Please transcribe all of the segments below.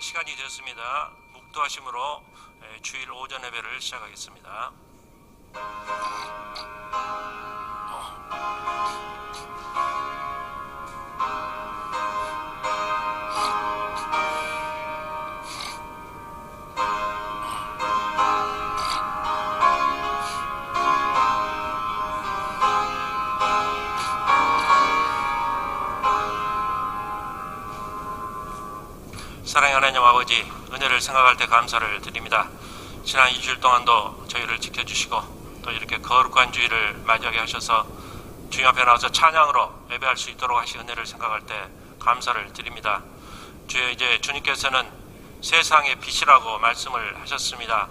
시간이 되었습니다. 묵도하심으로 주일 오전 예배를 시작하겠습니다. 사랑의 하나님 아버지, 은혜를 생각할 때 감사를 드립니다. 지난 2주일 동안도 저희를 지켜주시고 또 이렇게 거룩한 주일을 맞이하게 하셔서 주님 앞에 나와서 찬양으로 예배할 수 있도록 하신 은혜를 생각할 때 감사를 드립니다. 주여, 이제 주님께서는 세상의 빛이라고 말씀을 하셨습니다.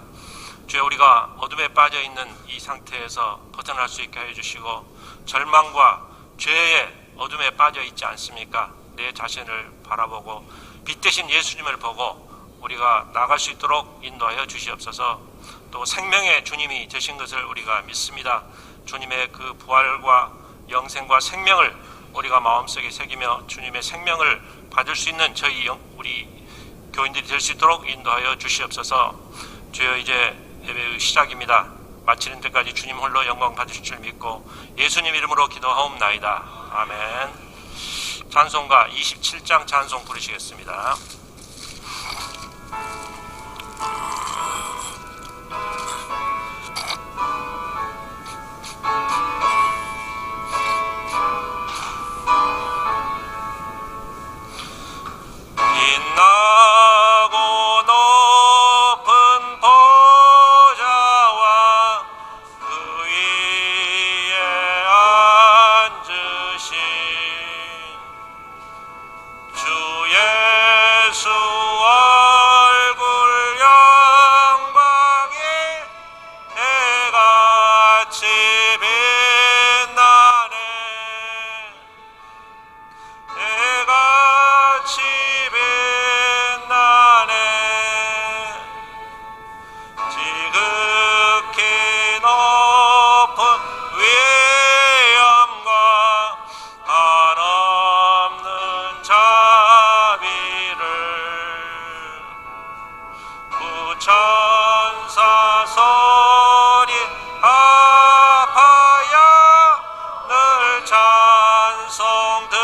주여, 우리가 어둠에 빠져 있는 이 상태에서 벗어날 수 있게 해주시고 절망과 죄의 어둠에 빠져 있지 않습니까? 내 자신을 바라보고 빛 대신 예수님을 보고 우리가 나갈 수 있도록 인도하여 주시옵소서. 또 생명의 주님이 되신 것을 우리가 믿습니다. 주님의 그 부활과 영생과 생명을 우리가 마음속에 새기며 주님의 생명을 받을 수 있는 우리 교인들이 될 수 있도록 인도하여 주시옵소서. 주여, 이제 예배의 시작입니다. 마치는 때까지 주님 홀로 영광 받으실 줄 믿고 예수님 이름으로 기도하옵나이다. 아멘. 찬송가 27장 찬송 부르시겠습니다. 빛나고 높은 보좌와 그 위에 앉으신 주 예수 얼굴 영광이 해같이 빛나네. 해같이 빛나네. 지극히 높은 위엄과 한없는 자비를 부천사 소리 합하여 늘 찬송 드리네.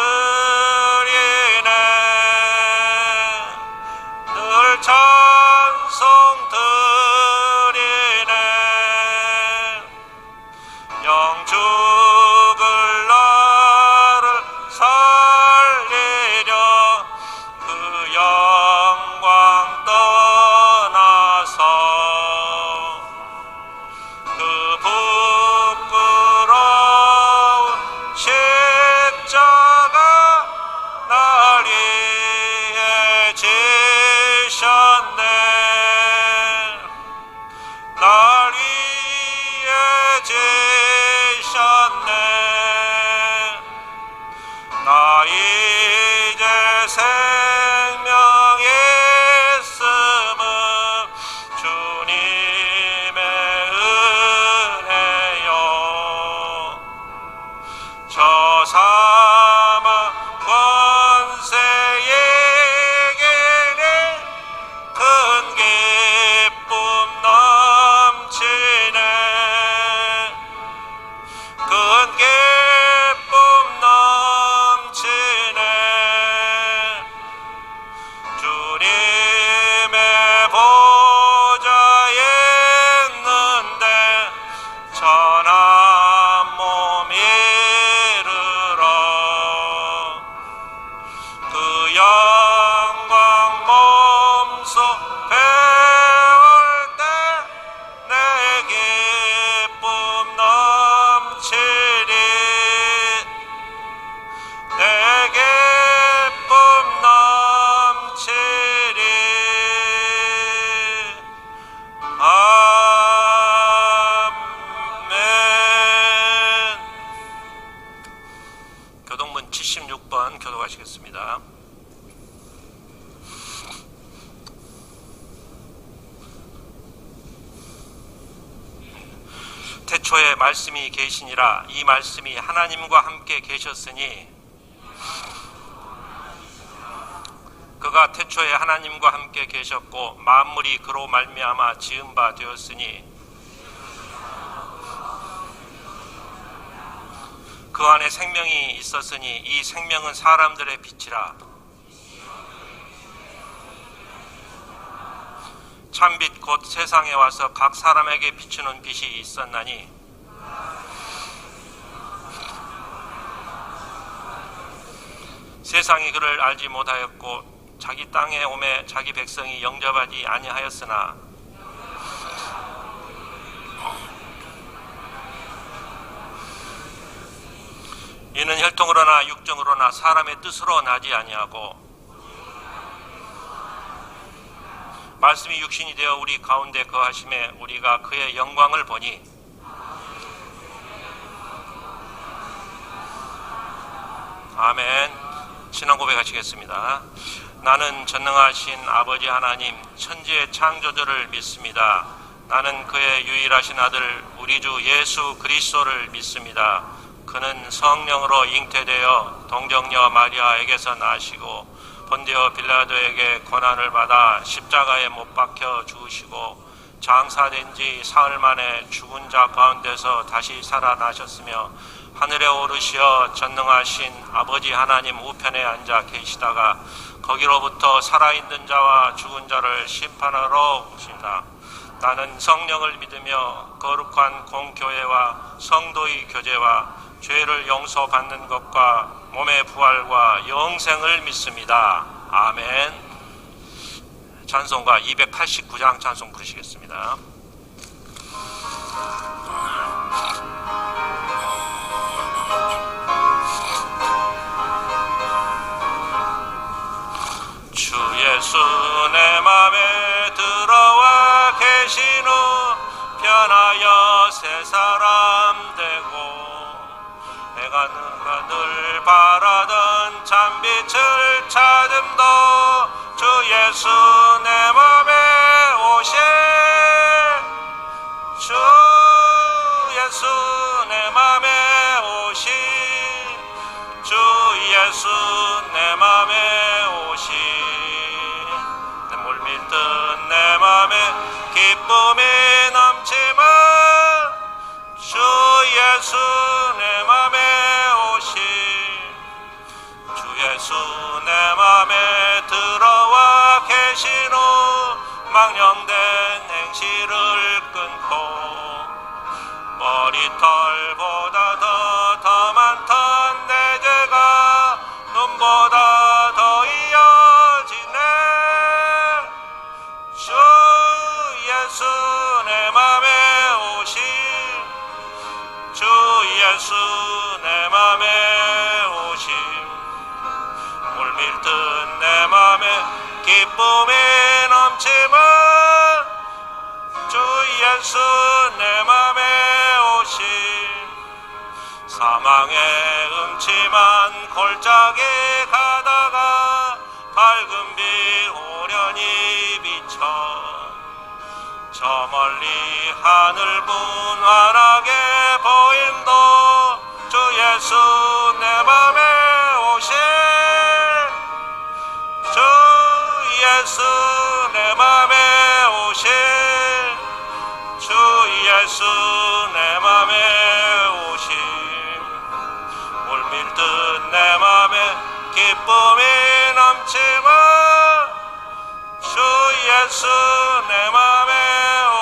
늘 찬송 드리네. 영죽을 나를 살리려 그 영광 떠나서 그 부끄러운 십자가 날 위해 지셨네. 날 위해 지셨네. 나 이제 생명이 있음은 주님의 은혜요. 저 사망 권세에 이기니 큰 기쁨 넘치네. 큰 기쁨 넘치네. 주님의 보좌에 있는데 천한 몸 이르러 그 영광 몸소 배울 때 내 기쁨 넘치리. 내 기쁨 넘치리. 아멘. 교동문 76번 교독하시겠습니다. 태초에 말씀이 계시니라. 이 말씀이 하나님과 함께 계셨으니 그가 태초에 하나님과 함께 계셨고 만물이 그로 말미암아 지은 바 되었으니 그 안에 생명이 있었으니 이 생명은 사람들의 빛이라. 참빛 곧 세상에 와서 각 사람에게 비추는 빛이 있었나니 세상이 그를 알지 못하였고 자기 땅에 오매 자기 백성이 영접하지 아니하였으나 이는 혈통으로나 육정으로나 사람의 뜻으로 나지 아니하고 말씀이 육신이 되어 우리 가운데 거하심에 우리가 그의 영광을 보니 아멘. 신앙 고백하시겠습니다. 나는 전능하신 아버지 하나님 천지의 창조주를 믿습니다. 나는 그의 유일하신 아들 우리 주 예수 그리스도를 믿습니다. 그는 성령으로 잉태되어 동정녀 마리아에게서 나시고 본디오 빌라도에게 고난을 받아 십자가에 못 박혀 죽으시고 장사된 지 사흘 만에 죽은 자 가운데서 다시 살아나셨으며 하늘에 오르시어 전능하신 아버지 하나님 우편에 앉아 계시다가 거기로부터 살아있는 자와 죽은 자를 심판하러 오십니다. 나는 성령을 믿으며 거룩한 공교회와 성도의 교제와 죄를 용서받는 것과 몸의 부활과 영생을 믿습니다. 아멘. 찬송가 289장 찬송 부르시겠습니다. 주 예수 내 맘에 들어와 계신 후 변하여 새 사람 되고 내가 늘 바라던 참빛을 찾음도 주 예수 내 맘에 오시 주 예수 내 맘에 오시 주 예수 내 맘에 오시 물밀듯 내 맘에 기쁨이 넘치면 주 예수 내 맘에 오시 주 예수 내 맘에 들어와 계신 후 망령된 행실을 끊고 머리털보다 더 많던 내 죄가 눈보다 더 이어지네 주 예수 내 맘에 오시 주 예수 내 맘에 오심 물밀듯 내 맘에 기쁨이 넘치면 주 예수 내 맘에 오심 사망의 음침한 골짜기 가다가 밝은 빛 오련히 비쳐 저 멀리 하늘 분환하게 보임도 주 예수 내 맘에 오시 주 예수 내 맘에 오시 주 예수 내 맘에 오시 물밀듯 내 맘에 기쁨이 넘치면 주 예수 내 맘에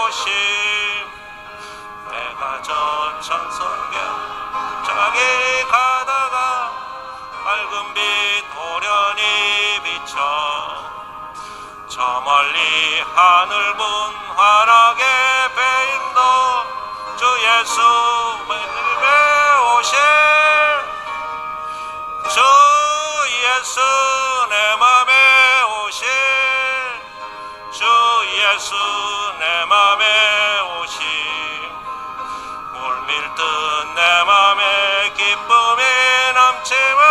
오심 내가 저 천성계 저기 가다가 밝은 빛 오련히 비쳐 저 멀리 하늘 문 환하게 베임도 주 예수 내 오심 주 예수 내 맘에 오심 주 예수 내 맘에 오심 물밀듯 내 맘에 기쁨이 넘치면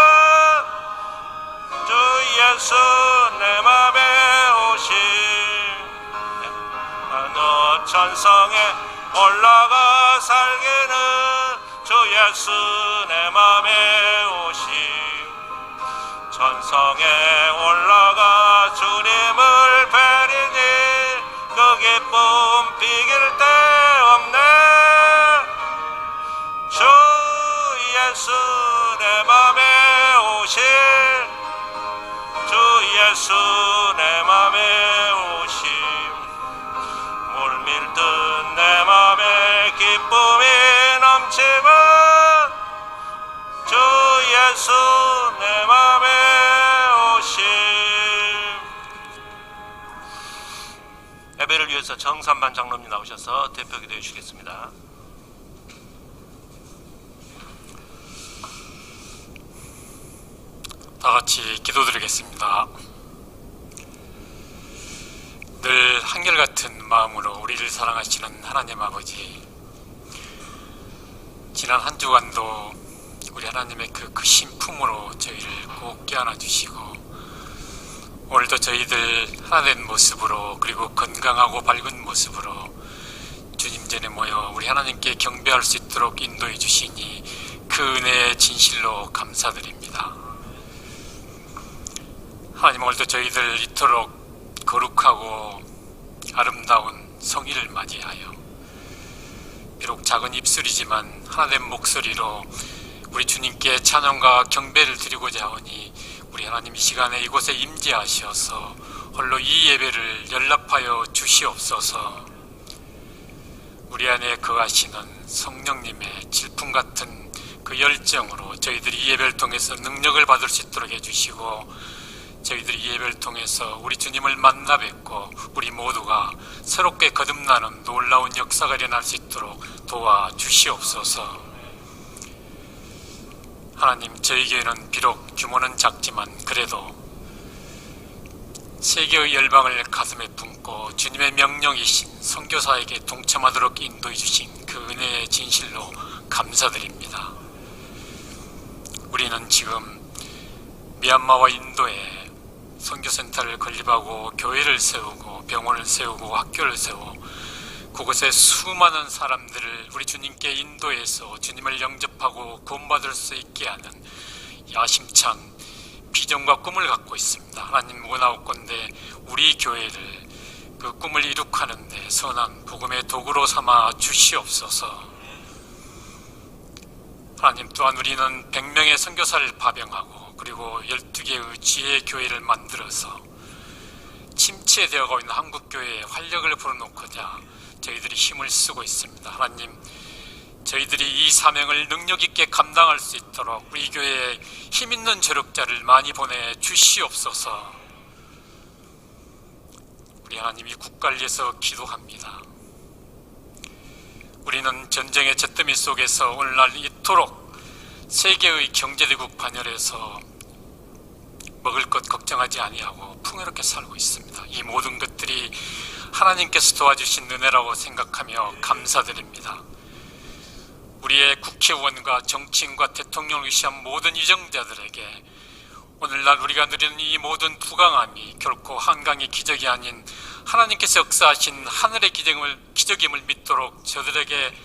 주 예수 내 맘에 오심 너 천성에 올라가 살기는 주 예수 내 맘에 오심 천성에 올라가 주님을 뵈리니 그 기쁨 비길 데 없네. 주 예수 내 맘에 오실, 주 예수 내 맘에 오심, 물밀듯 내 맘에 기쁨이 넘치고, 주 예수 내 맘에 오심. 예배를 위해서 정삼만 장로님 나오셔서 대표 기도해 주시겠습니다. 다 같이 기도드리겠습니다. 늘 한결같은 마음으로 우리를 사랑하시는 하나님 아버지, 지난 한 주간도 우리 하나님의 그 크신 품으로 저희를 꼭 껴안아 주시고, 오늘도 저희들 하나된 모습으로, 그리고 건강하고 밝은 모습으로 주님 전에 모여 우리 하나님께 경배할 수 있도록 인도해 주시니 그 은혜의 진실로 감사드립니다. 하나님, 오늘도 저희들 이토록 거룩하고 아름다운 성일을 맞이하여 비록 작은 입술이지만 하나된 목소리로 우리 주님께 찬양과 경배를 드리고자 하오니, 우리 하나님 이 시간에 이곳에 임재하셔서 홀로 이 예배를 연락하여 주시옵소서. 우리 안에 거하시는 성령님의 질풍 같은 그 열정으로 저희들이 이 예배를 통해서 능력을 받을 수 있도록 해주시고, 저희들이 이 예배를 통해서 우리 주님을 만나 뵙고 우리 모두가 새롭게 거듭나는 놀라운 역사가 일어날 수 있도록 도와주시옵소서. 하나님, 저희 교회는 비록 규모는 작지만 그래도 세계의 열방을 가슴에 품고 주님의 명령이신 선교사에게 동참하도록 인도해 주신 그 은혜의 진실로 감사드립니다. 우리는 지금 미얀마와 인도에 선교센터를 건립하고 교회를 세우고 병원을 세우고 학교를 세우고 그곳에 수많은 사람들을 우리 주님께 인도해서 주님을 영접하고 구원받을 수 있게 하는 야심찬 비전과 꿈을 갖고 있습니다. 하나님, 원하옵건대 우리 교회를 그 꿈을 이룩하는데 선한 복음의 도구로 삼아 주시옵소서. 하나님, 또한 우리는 100명의 선교사를 파병하고 그리고 12개의 지혜 교회를 만들어서 침체되어가고 있는 한국교회에 활력을 불어넣고자 저희들이 힘을 쓰고 있습니다. 하나님, 저희들이 이 사명을 능력 있게 감당할 수 있도록 우리 교회에 힘있는 조력자를 많이 보내 주시옵소서. 우리 하나님, 이 국가를 위해서 기도합니다. 우리는 전쟁의 잿더미 속에서 오늘날 이토록 세계의 경제대국 반열에서 먹을 것 걱정하지 아니하고 풍요롭게 살고 있습니다. 이 모든 것들이 하나님께서 도와주신 은혜라고 생각하며 감사드립니다. 우리의 국회의원과 정치인과 대통령을 위시한 모든 이정자들에게 오늘날 우리가 누리는 이 모든 부강함이 결코 한강의 기적이 아닌 하나님께서 역사하신 하늘의 기적임을 믿도록 저들에게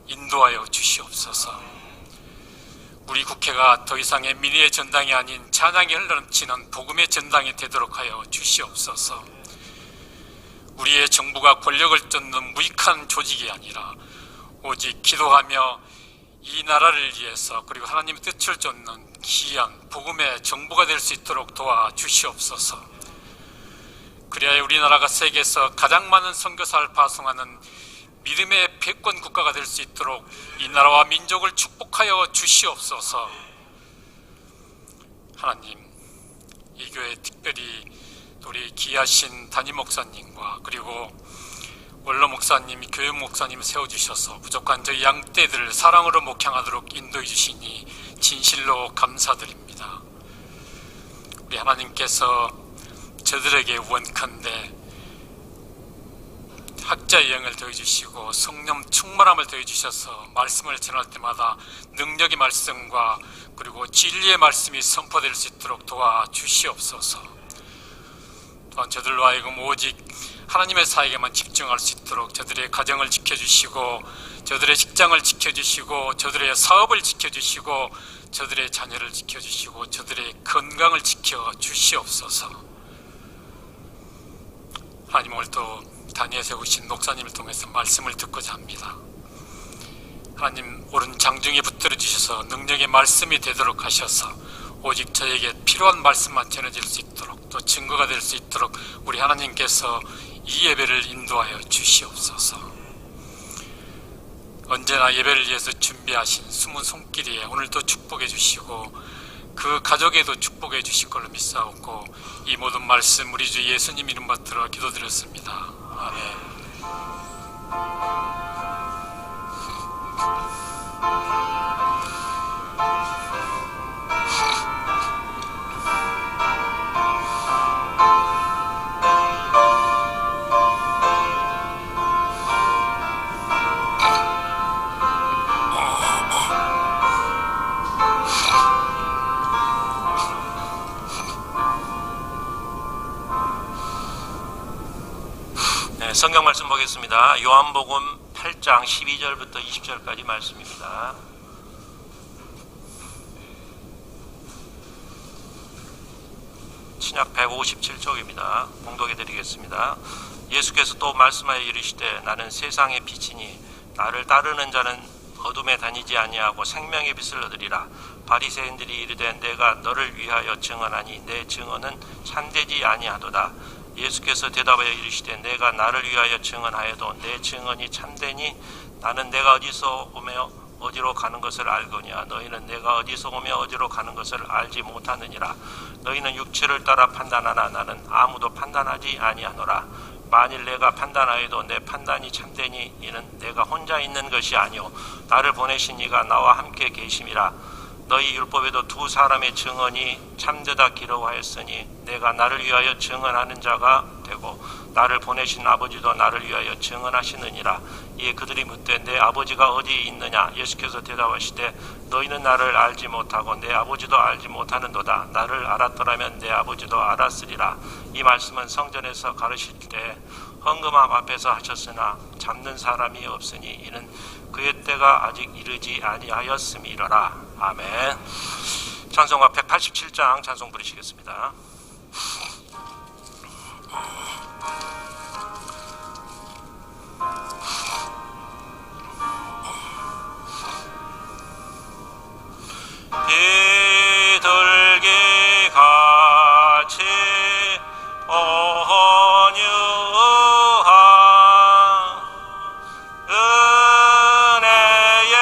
인도하여 주시옵소서. 우리 국회가 더 이상의 민의의 전당이 아닌 찬양이 흘러넘치는 복음의 전당이 되도록 하여 주시옵소서. 우리의 정부가 권력을 쫓는 무익한 조직이 아니라 오직 기도하며 이 나라를 위해서 그리고 하나님의 뜻을 쫓는 귀한 복음의 정부가 될 수 있도록 도와주시옵소서. 그래야 우리나라가 세계에서 가장 많은 선교사를 파송하는 믿음의 패권 국가가 될 수 있도록 이 나라와 민족을 축복하여 주시옵소서. 하나님, 이 교회 특별히 우리 귀하신 담임 목사님과 그리고 원로 목사님, 교회 목사님 세워주셔서 부족한 저희 양떼들을 사랑으로 목향하도록 인도해 주시니 진실로 감사드립니다. 우리 하나님께서 저들에게 원컨대 학자의 영을 더해주시고 성령 충만함을 더해주셔서 말씀을 전할 때마다 능력의 말씀과 그리고 진리의 말씀이 선포될 수 있도록 도와주시옵소서. 또한 저들로 하여금 오직 하나님의 사역에만 집중할 수 있도록 저들의 가정을 지켜주시고 저들의 직장을 지켜주시고 저들의 사업을 지켜주시고 저들의 자녀를 지켜주시고 저들의 건강을 지켜주시옵소서. 하나님 오늘도 단위에 세우신 목사님을 통해서 말씀을 듣고자 합니다. 하나님 옳은 장중에 붙들어 주셔서 능력의 말씀이 되도록 하셔서 오직 저에게 필요한 말씀만 전해질 수 있도록 또 증거가 될 수 있도록 우리 하나님께서 이 예배를 인도하여 주시옵소서. 언제나 예배를 위해서 준비하신 숨은 손길에 오늘도 축복해 주시고 그 가족에도 축복해 주실 걸로 믿사옵고 이 모든 말씀 우리 주 예수님 이름 받들어 기도드렸습니다. 아멘. 성경 말씀 보겠습니다. 요한복음 8장 12절부터 20절까지 말씀입니다. 신약 157쪽입니다. 봉독해 드리겠습니다. 예수께서 또 말씀하여 이르시되 나는 세상의 빛이니 나를 따르는 자는 어둠에 다니지 아니하고 생명의 빛을 얻으리라. 바리새인들이 이르되 내가 너를 위하여 증언하니 내 증언은 참되지 아니하도다. 예수께서 대답하여 이르시되 내가 나를 위하여 증언하여도 내 증언이 참되니 나는 내가 어디서 오며 어디로 가는 것을 알거니와 너희는 내가 어디서 오며 어디로 가는 것을 알지 못하느니라. 너희는 육체를 따라 판단하나 나는 아무도 판단하지 아니하노라. 만일 내가 판단하여도 내 판단이 참되니 이는 내가 혼자 있는 것이 아니오 나를 보내신 이가 나와 함께 계심이라. 너희 율법에도 두 사람의 증언이 참되다 기록하였으니 내가 나를 위하여 증언하는 자가 되고 나를 보내신 아버지도 나를 위하여 증언하시느니라. 이에 그들이 묻되 내 아버지가 어디에 있느냐? 예수께서 대답하시되 너희는 나를 알지 못하고 내 아버지도 알지 못하는도다. 나를 알았더라면 내 아버지도 알았으리라. 이 말씀은 성전에서 가르칠 때 헌금함 앞에서 하셨으나 잡는 사람이 없으니 이는 그의 때가 아직 이르지 아니하였음이로라. 아멘. 찬송가 187장 찬송 부르시겠습니다. 비둘기 같이 온유한 은혜의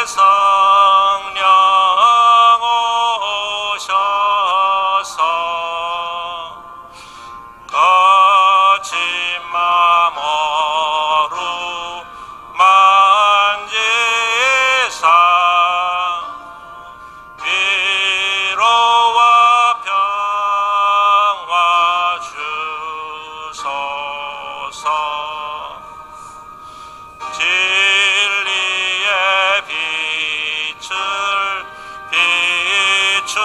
성령 오셔서 거친 마음으로 만지사 위로와 평화 주소서. 진리의 빛을 비추사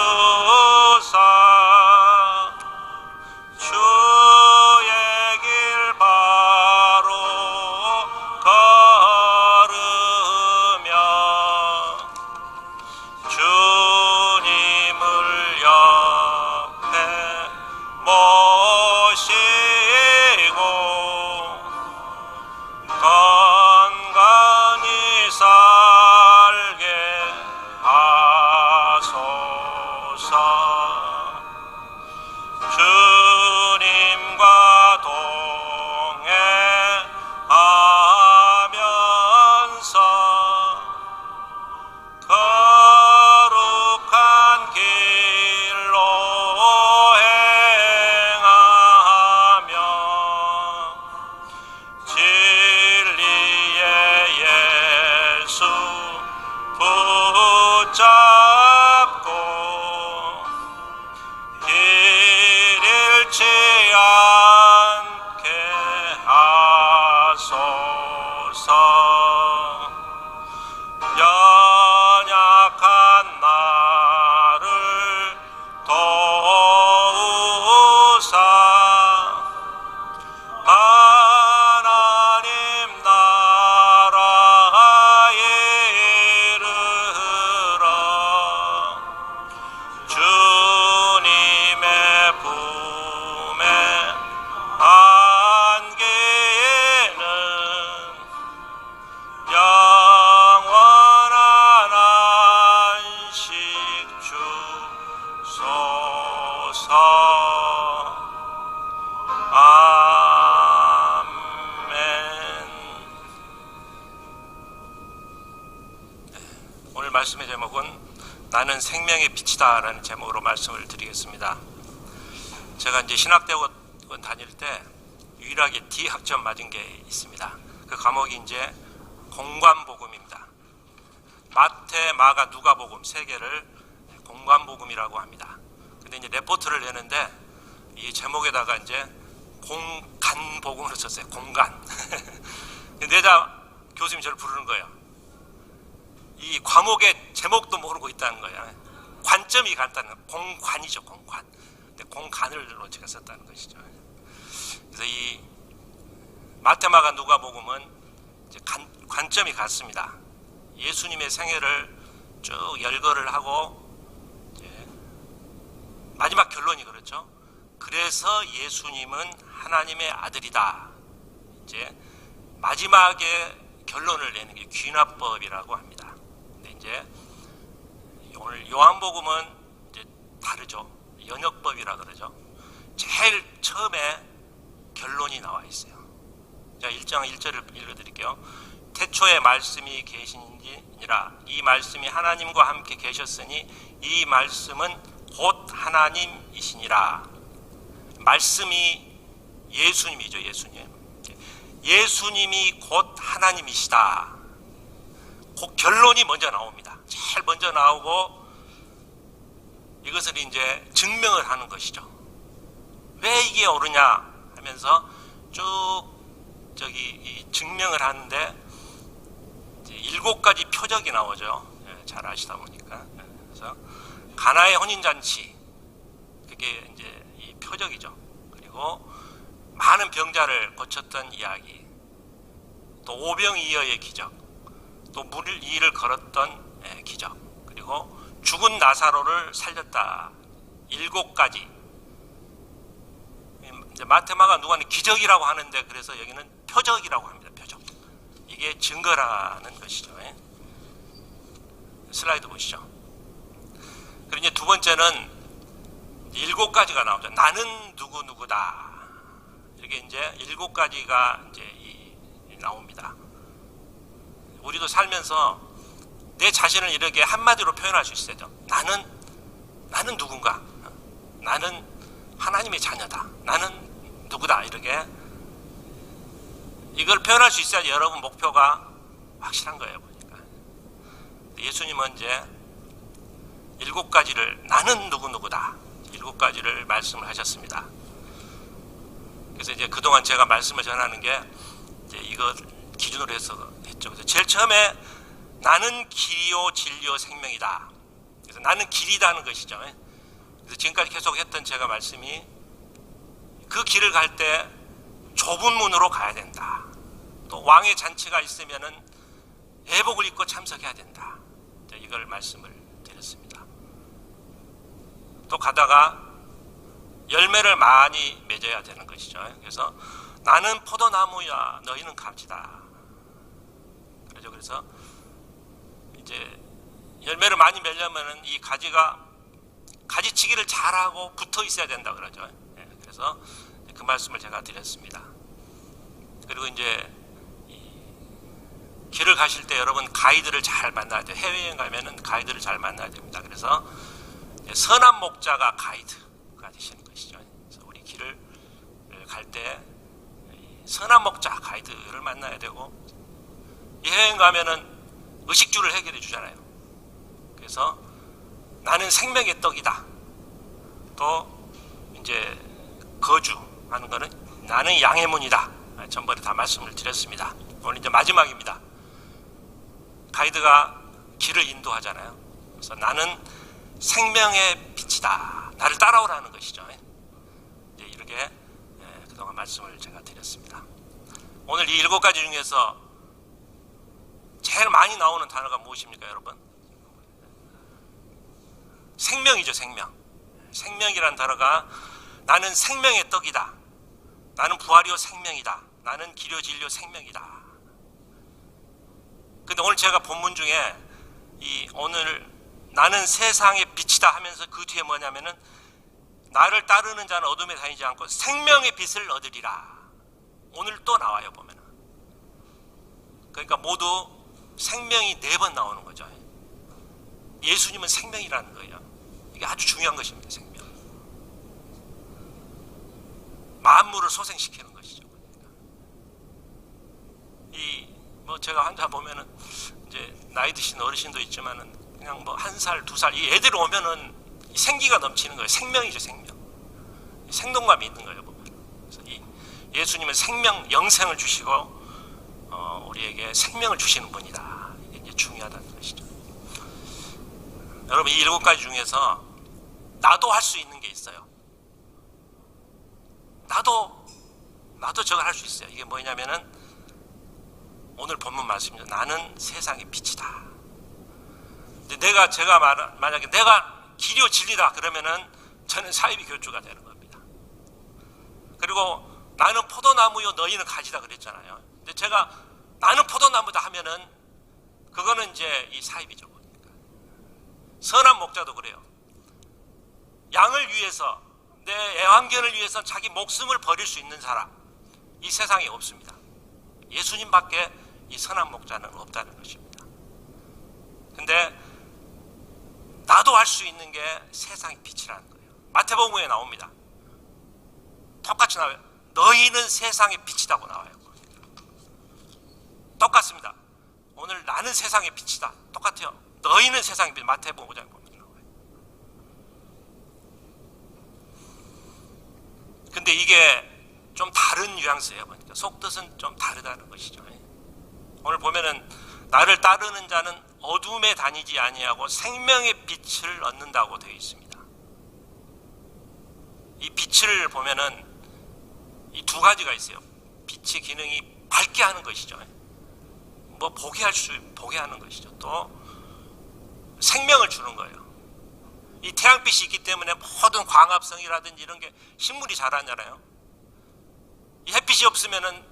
주의 길 바로 걸으며 주님을 옆에 모시고 건강 말씀의 제목은 나는 생명의 빛이다라는 제목으로 말씀을 드리겠습니다. 제가 이제 신학대학원 다닐 때 유일하게 D 학점 맞은 게 있습니다. 그 과목이 이제 공관복음입니다. 마태, 마가, 누가복음 세 개를 공관복음이라고 합니다. 근데 이제 레포트를 내는데 이 제목에다가 이제 공간복음으로 썼어요. 공간. 내자 교수님이 저를 부르는 거예요. 이 과목의 제목도 모르고 있다는 거예요. 관점이 같다는 거예요. 공관이죠, 공관. 근데 공간을 제가 썼다는 것이죠. 그래서 이 마태마가 누가복음은 이제 관점이 같습니다. 예수님의 생애를 쭉 열거를 하고 이제 마지막 결론이 그렇죠. 그래서 예수님은 하나님의 아들이다. 이제 마지막에 결론을 내는 게 귀납법이라고 합니다. 근데 이제 오늘 요한복음은 이제 다르죠. 연역법이라 그러죠. 제일 처음에 결론이 나와 있어요. 자, 1장 1절을 읽어드릴게요. 태초에 말씀이 계시니라. 이 말씀이 하나님과 함께 계셨으니 이 말씀은 곧 하나님이시니라. 말씀이 예수님이죠. 예수님이 곧 하나님이시다. 그 결론이 먼저 나옵니다. 제일 먼저 나오고 이것을 이제 증명을 하는 것이죠. 왜 이게 옳으냐 하면서 쭉 증명을 하는데 7가지 표적이 나오죠. 잘 아시다 보니까. 그래서 가나의 혼인잔치, 그게 이제 이 표적이죠. 그리고 많은 병자를 고쳤던 이야기, 또 오병이어의 기적, 또 물 위를 걸었던 기적, 그리고 죽은 나사로를 살렸다. 7가지. 마테마가 누가는 기적이라고 하는데 그래서 여기는 표적이라고 합니다. 표적. 이게 증거라는 것이죠. 슬라이드 보시죠. 그리고 이제 두 번째는 7가지가 나오죠. 나는 누구누구다. 이렇게 이제 7가지가 이제 나옵니다. 우리도 살면서 내 자신을 이렇게 한마디로 표현할 수 있어야죠. 나는 누군가. 나는 하나님의 자녀다. 나는 누구다. 이렇게 이걸 표현할 수 있어야지 여러분 목표가 확실한 거예요. 보니까 예수님은 이제 7가지를 나는 누구누구다. 7가지를 말씀을 하셨습니다. 그래서 이제 그동안 제가 말씀을 전하는 게 이제 이거 기준으로 해서 했죠. 그래서 제일 처음에 나는 길이요 진리요 생명이다. 그래서 나는 길이다는 것이죠. 그래서 지금까지 계속 했던 제가 말씀이 그 길을 갈 때 좁은 문으로 가야 된다. 또 왕의 잔치가 있으면은 예복을 입고 참석해야 된다. 이걸 말씀을 드렸습니다. 또 가다가 열매를 많이 맺어야 되는 것이죠. 그래서 나는 포도나무야, 너희는 가지다. 그렇죠. 그래서 이제 열매를 많이 맺려면은 이 가지치기를 잘하고 붙어 있어야 된다 그러죠. 그래서 그 말씀을 제가 드렸습니다. 그리고 이제 길을 가실 때 여러분 가이드를 잘 만나야 돼요. 해외여행 가면은 가이드를 잘 만나야 됩니다. 그래서 선한 목자가 가이드가 되시는 것이죠. 그래서 우리 길을 갈 때 선한 목자 가이드를 만나야 되고, 이 해외여행 가면은 의식주를 해결해 주잖아요. 그래서 나는 생명의 떡이다. 또 이제 거주하는 거는 나는 양의 문이다. 전번에 다 말씀을 드렸습니다. 오늘 이제 마지막입니다. 가이드가 길을 인도하잖아요. 그래서 나는 생명의 빛이다. 나를 따라오라는 것이죠. 이제 이렇게 그동안 말씀을 제가 드렸습니다. 오늘 이 7가지 중에서 제일 많이 나오는 단어가 무엇입니까, 여러분? 생명이죠, 생명. 생명이라는 단어가 나는 생명의 떡이다. 나는 부활이요 생명이다. 나는 길이요 진리요 생명이다. 근데 오늘 제가 본문 중에 오늘 나는 세상의 빛이다 하면서 그 뒤에 뭐냐면은 나를 따르는 자는 어둠에 다니지 않고 생명의 빛을 얻으리라. 오늘 또 나와요, 보면은. 그러니까 모두 생명이 4번 나오는 거죠. 예수님은 생명이라는 거예요. 이게 아주 중요한 것입니다. 생명. 만물을 소생시키는 것이죠. 제가 환자 보면은 이제 나이 드신 어르신도 있지만은 그냥 뭐 1살, 2살 이 애들 오면은 생기가 넘치는 거예요. 생명이죠, 생명. 생동감이 있는 거예요, 보면. 그래서 이 예수님은 생명, 영생을 주시고 우리에게 생명을 주시는 분이다. 이게 이제 중요하다는 것이죠. 여러분, 이 7가지 중에서 나도 할 수 있는 게 있어요. 나도 저걸 할 수 있어요. 이게 뭐냐면은 오늘 본문 말씀이죠. 나는 세상의 빛이다. 근데 제가 만약에 내가 길이요 진리다 그러면은 저는 사이비 교주가 되는 겁니다. 그리고 나는 포도나무요 너희는 가지다 그랬잖아요. 근데 제가 나는 포도나무다 하면은 그거는 이제 이 사이비죠. 보니까. 선한 목자도 그래요. 양을 위해서 내 애완견을 위해서 자기 목숨을 버릴 수 있는 사람 이 세상에 없습니다. 예수님밖에 이 선한 목자는 없다는 것입니다. 근데 나도 할 수 있는 게 세상의 빛이라는 거예요. 마태복음에 나옵니다. 똑같이 나와요. 너희는 세상의 빛이라고 나와요. 똑같습니다. 오늘 나는 세상의 빛이다. 똑같아요. 너희는 세상의 빛. 마태복음 5장에 보면 나와요. 근데 이게 좀 다른 뉘앙스예요. 그러니까 속뜻은 좀 다르다는 것이죠. 오늘 보면은 나를 따르는 자는 어둠에 다니지 아니하고 생명의 빛을 얻는다고 되어 있습니다. 이 빛을 보면은 이 2가지가 있어요. 빛의 기능이 밝게 하는 것이죠. 뭐 보게 하는 것이죠. 또 생명을 주는 거예요. 이 태양빛이 있기 때문에 모든 광합성이라든지 이런 게 식물이 자라잖아요. 이 햇빛이 없으면은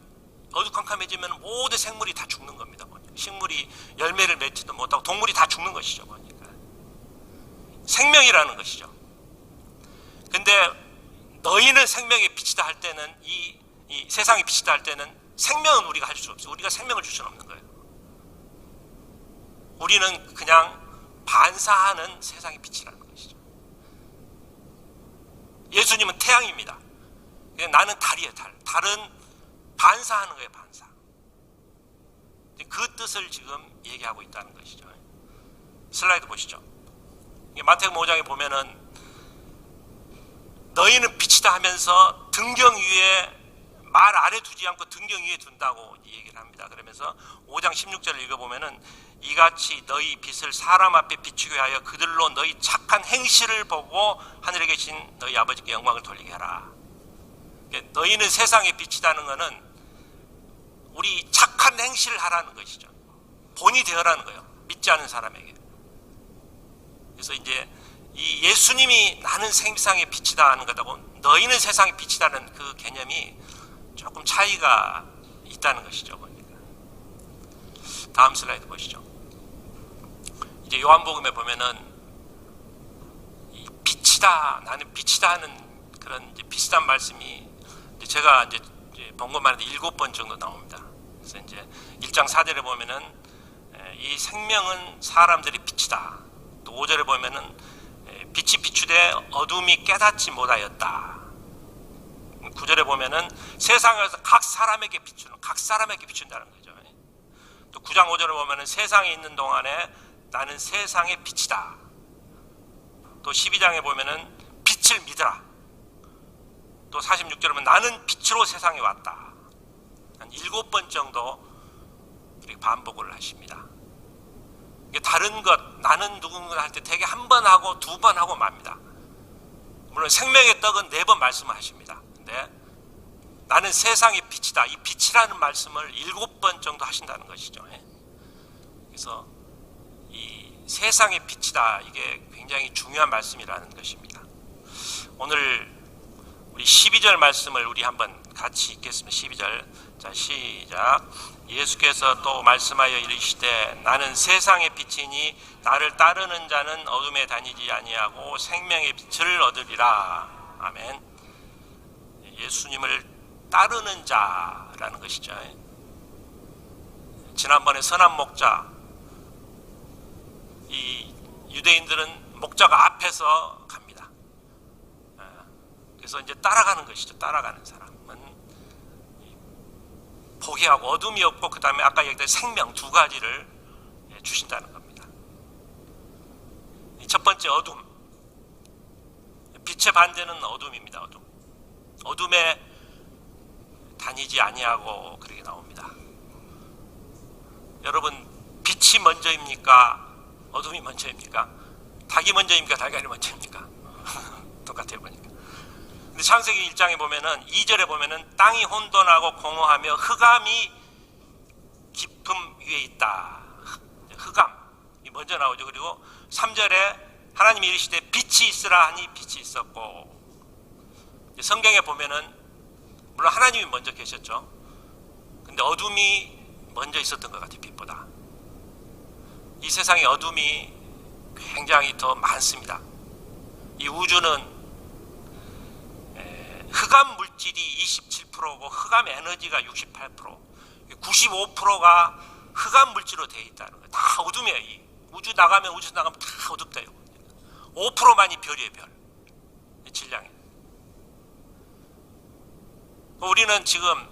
어두컴컴해지면 모든 생물이 다 죽는 겁니다. 식물이 열매를 맺지도 못하고 동물이 다 죽는 것이죠. 보니까 생명이라는 것이죠. 근데 너희는 생명의 빛이다 할 때는 이 세상의 빛이다 할 때는 생명은 우리가 할 수 없어요. 우리가 생명을 줄 수는 없는 거예요. 우리는 그냥 반사하는 세상의 빛이라는 것이죠. 예수님은 태양입니다. 나는 달이에요. 달은 반사하는 거예요. 반사. 그 뜻을 지금 얘기하고 있다는 것이죠. 슬라이드 보시죠. 마태복음 5장에 보면은 너희는 빛이다 하면서 등경 위에 말 아래 두지 않고 등경 위에 둔다고 얘기를 합니다. 그러면서 5장 16절을 읽어보면은 이같이 너희 빛을 사람 앞에 비추게 하여 그들로 너희 착한 행실을 보고 하늘에 계신 너희 아버지께 영광을 돌리게 하라. 너희는 세상의 빛이라는 것은 우리 착한 행실을 하라는 것이죠. 본이 되어라는 거예요. 믿지 않은 사람에게. 그래서 이제 이 예수님이 나는 세상의 빛이다 하는 것하고 너희는 세상의 빛이다는 그 개념이 조금 차이가 있다는 것이죠. 보니까. 다음 슬라이드 보시죠. 이제 요한복음에 보면은 이 빛이다, 나는 빛이다 하는 그런 이제 비슷한 말씀이 제가 이제 본것만 해도 7번 정도 나옵니다. 그래서 이제 1장 4절에 보면은 이 생명은 사람들이 빛이다. 또 5절에 보면은 빛이 비추되 어둠이 깨닫지 못하였다. 9절에 보면은 세상에서 각 사람에게 비춘다는 거죠. 또 9장 5절에 보면은 세상에 있는 동안에 나는 세상의 빛이다. 또 12장에 보면은 빛을 믿으라. 또 46절에 보면 나는 빛으로 세상에 왔다. 한 7번 정도 이렇게 반복을 하십니다. 이게 다른 것, 나는 누군가 할 때 되게 1번 하고 2번 하고 맙니다. 물론 생명의 떡은 4번 말씀을 하십니다. 근데 나는 세상의 빛이다. 이 빛이라는 말씀을 7번 정도 하신다는 것이죠. 그래서 이 세상의 빛이다. 이게 굉장히 중요한 말씀이라는 것입니다. 오늘 우리 12절 말씀을 우리 한번 같이 읽겠습니다. 12절. 자, 시작. 예수께서 또 말씀하여 이르시되 나는 세상의 빛이니 나를 따르는 자는 어둠에 다니지 아니하고 생명의 빛을 얻으리라. 아멘. 예수님을 따르는 자라는 것이죠. 지난번에 선한 목자, 이 유대인들은 목자가 앞에서 갑니다. 그래서 이제 따라가는 것이죠. 따라가는 사람은 포기하고 어둠이 없고 그 다음에 아까 얘기했던 생명 두 가지를 주신다는 겁니다. 첫 번째 어둠. 빛의 반대는 어둠입니다. 어둠. 어둠에 다니지 아니하고 그렇게 나옵니다. 여러분, 빛이 먼저입니까? 어둠이 먼저입니까? 닭이 먼저입니까? 달걀이 먼저입니까? 똑같아요 보니까. 근데 창세기 1장에 보면은 2절에 보면은 땅이 혼돈하고 공허하며 흑암이 깊음 위에 있다. 흑암이 먼저 나오죠. 그리고 3절에 하나님이 이르시되 빛이 있으라 하니 빛이 있었고. 성경에 보면은 물론 하나님이 먼저 계셨죠. 근데 어둠이 먼저 있었던 것 같아요. 빛보다. 이 세상에 어둠이 굉장히 더 많습니다. 이 우주는 흑암 물질이 27%고 흑암 에너지가 68%, 95%가 흑암 물질로 되어 있다는 거예요. 다 어둠이에요. 이 우주 나가면 다 어둡다. 5%만이 별이에요. 별. 질량이. 우리는 지금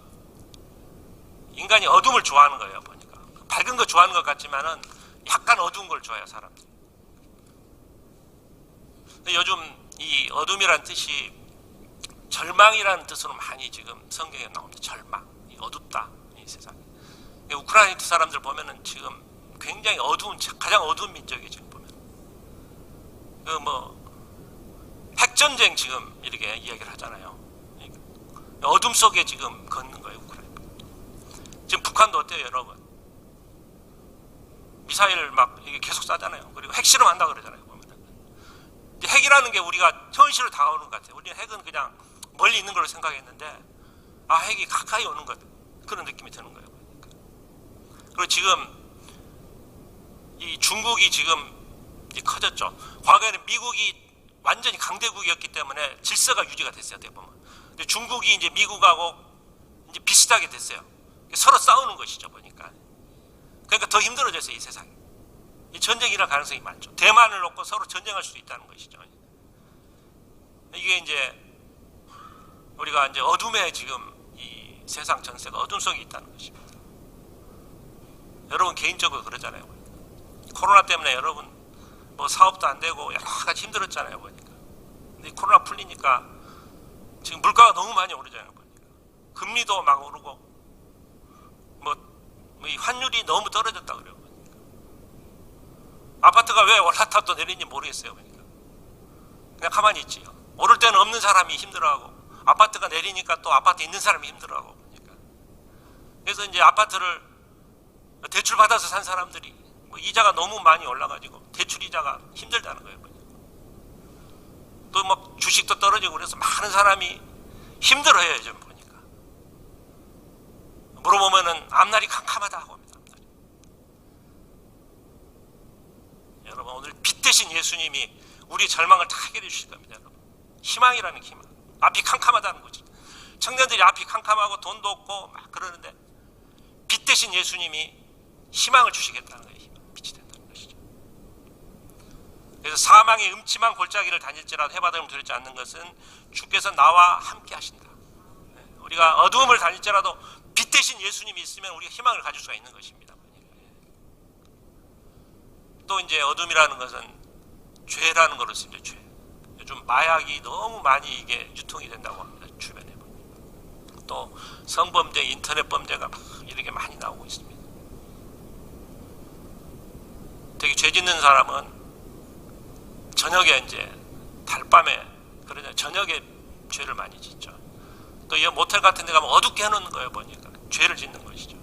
인간이 어둠을 좋아하는 거예요. 보니까 밝은 거 좋아하는 것 같지만은 약간 어두운 걸 좋아해요. 사람들이. 요즘 이 어둠이란 뜻이 절망이라는 뜻으로 많이 지금 성경에 나옵니다. 절망, 어둡다 이 세상에. 우크라이나 사람들 보면은 지금 굉장히 어두운, 가장 어두운 민족이 지금 보면 핵전쟁 지금 이렇게 이야기를 하잖아요. 어둠 속에 지금 걷는 거예요. 우크라이나. 지금 북한도 어때요, 여러분? 미사일 막 이게 계속 쏴잖아요. 그리고 핵실험 한다 그러잖아요. 보면은. 핵이라는 게 우리가 현실로 다가오는 것 같아요. 우리는 핵은 그냥 멀리 있는 걸로 생각했는데, 핵이 가까이 오는 것, 그런 느낌이 드는 거예요. 그리고 지금 이 중국이 지금 커졌죠. 과거에는 미국이 완전히 강대국이었기 때문에 질서가 유지가 됐어요. 어떻게 보면. 근데 중국이 이제 미국하고 이제 비슷하게 됐어요. 서로 싸우는 것이죠. 보니까. 그러니까 더 힘들어졌어요. 이 세상이. 이 전쟁이 일어날 가능성이 많죠. 대만을 놓고 서로 전쟁할 수도 있다는 것이죠. 이게 이제 우리가 이제 어둠에 지금 이 세상 전세가 어둠 속에 있다는 것입니다. 여러분 개인적으로 그러잖아요. 코로나 때문에 여러분 뭐 사업도 안 되고 여러 가지 힘들었잖아요. 보니까. 근데 코로나 풀리니까 지금 물가가 너무 많이 오르잖아요. 보니까. 금리도 막 오르고 이 환율이 너무 떨어졌다 그래요. 보니까. 아파트가 왜 올랐다 또 내리는지 모르겠어요. 보니까. 그냥 가만히 있지요. 오를 때는 없는 사람이 힘들어하고 아파트가 내리니까 또 아파트 있는 사람이 힘들어하고. 보니까. 그래서 이제 아파트를 대출 받아서 산 사람들이 이자가 너무 많이 올라가지고 대출 이자가 힘들다는 거예요. 또 막 주식도 떨어지고 그래서 많은 사람이 힘들어해요. 요즘 보니까. 물어보면은 앞날이 캄캄하다 하고 합니다. 앞날이. 여러분 오늘 빛 대신 예수님이 우리 절망을 다 해결해 주실 겁니다. 여러분. 희망이라는 희망. 앞이 캄캄하다는 거지. 청년들이 앞이 캄캄하고 돈도 없고 막 그러는데 빛 대신 예수님이 희망을 주시겠다는 거예요. 빛이 된다는 것이죠. 그래서 사망의 음침한 골짜기를 다닐지라도 해바다림을 두렵지 않는 것은 주께서 나와 함께 하신다. 우리가 어두움을 다닐지라도 빛 대신 예수님이 있으면 우리가 희망을 가질 수가 있는 것입니다. 또 이제 어둠이라는 것은 죄라는 것을 씁니다. 죄. 요즘 마약이 너무 많이 이게 유통이 된다고 합니다. 주변에. 또 성범죄, 인터넷 범죄가 막 이렇게 많이 나오고 있습니다. 되게 죄 짓는 사람은 저녁에 이제 달밤에 그러냐 저녁에 죄를 많이 짓죠. 또 이 모텔 같은 데 가면 어둡게 해놓는 거예요. 보니까 죄를 짓는 것이죠.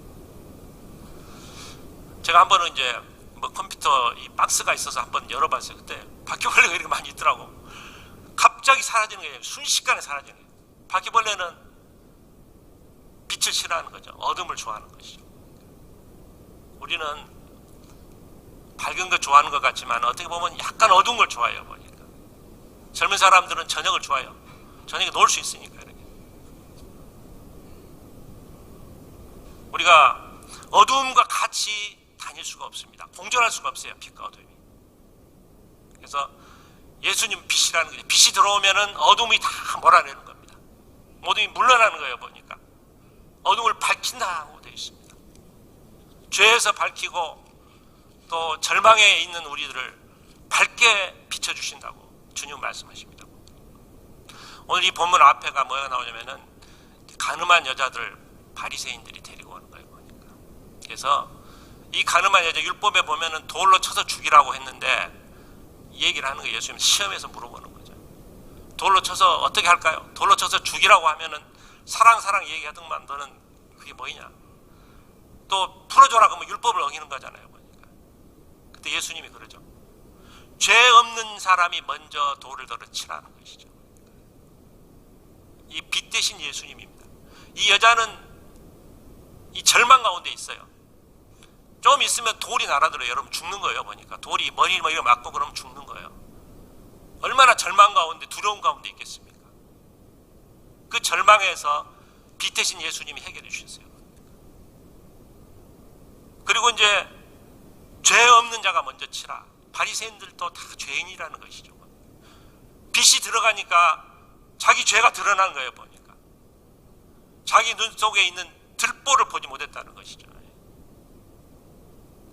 제가 한 번은 이제 컴퓨터 이 박스가 있어서 한번 열어봤어요. 그때 바퀴벌레가 이렇게 많이 있더라고. 갑자기 사라지는 거예요. 순식간에 사라지는 거예요. 바퀴벌레는 빛을 싫어하는 거죠. 어둠을 좋아하는 것이죠. 우리는 밝은 거 좋아하는 것 같지만 어떻게 보면 약간 어두운 걸 좋아해요. 보니까. 젊은 사람들은 저녁을 좋아해요. 저녁에 놀 수 있으니까. 이렇게. 우리가 어두움과 같이 다닐 수가 없습니다. 공존할 수가 없어요. 빛과 어둠이. 그래서 예수님 빛이라는 거죠. 빛이 들어오면은 어둠이 다 몰아내는 겁니다. 어둠이 물러나는 거예요. 보니까 어둠을 밝힌다고 되어 있습니다. 죄에서 밝히고 또 절망에 있는 우리들을 밝게 비춰주신다고 주님 말씀하십니다. 오늘 이 본문 앞에가 뭐가 나오냐면은 가늠한 여자들 바리새인들이 데리고 오는 거예요. 보니까. 그래서 이 가늠한 여자 율법에 보면은 돌로 쳐서 죽이라고 했는데 이 얘기를 하는 거예요. 예수님 시험에서 물어보는 거죠. 돌로 쳐서 어떻게 할까요? 돌로 쳐서 죽이라고 하면은 사랑 얘기하더만 너는 그게 뭐이냐? 또 풀어줘라 그러면 율법을 어기는 거잖아요. 보니까. 그때 예수님이 그러죠. 죄 없는 사람이 먼저 돌을 들어 치라는 것이죠. 이 빛 대신 예수님입니다. 이 여자는 이 절망 가운데 있어요. 좀 있으면 돌이 날아들어요. 여러분 죽는 거예요. 보니까 돌이 머리를 맞고 그러면 죽는 거예요. 얼마나 절망 가운데 두려움 가운데 있겠습니까? 그 절망에서 빛 대신 예수님이 해결해 주셨어요. 그리고 이제 죄 없는 자가 먼저 치라. 바리새인들도 다 죄인이라는 것이죠. 빛이 들어가니까 자기 죄가 드러난 거예요. 보니까 자기 눈 속에 있는 들보를 보지 못했다는 것이죠.